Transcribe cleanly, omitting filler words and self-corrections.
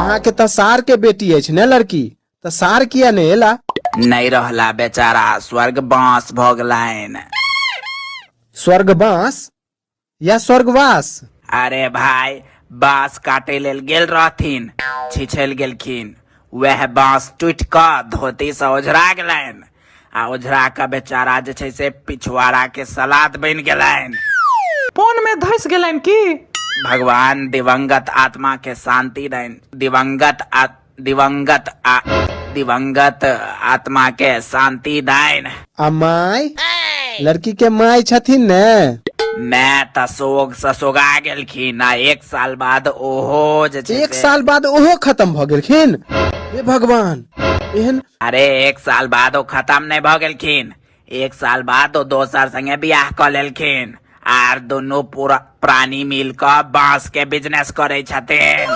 अहाँ के तो सार के बेटी अछि ने लड़की, तो सार किया नहीं एला? नहीं रहला बेचारा, स्वर्ग बांस भ गेलैन। स्वर्गवास या स्वर्गवास? अरे भाई, बांस काटे लेल गेल रहथिन, छिछल गेलखिन, वह बांस टूट क धोती से ओझरा गेलैन, आ ओझरा के बेचारा जे छै से पिछवाड़ा के सलाद बन गेलैन। पोन में धस गेलन की? भगवान दिवंगत आत्मा के शांति देन, दिवंगत आत्मा के शांति देन। आ माय, लड़की के माय छथिन ने? मैं त शोक से सोगा गेलखिन, आ 1 साल बाद ओहो जे छै 1 साल बाद ओहो खत्म भ गेलखिन? हे भगवान, एहन? अरे 1 साल बाद ओ खत्म नहीं भ गेलखिन, 1 साल बाद ओ दोसर संगे बियाह क लेलखिन, आर दोनों पूरा प्राणी मिल क बांस के बिजनेस करे छथिन।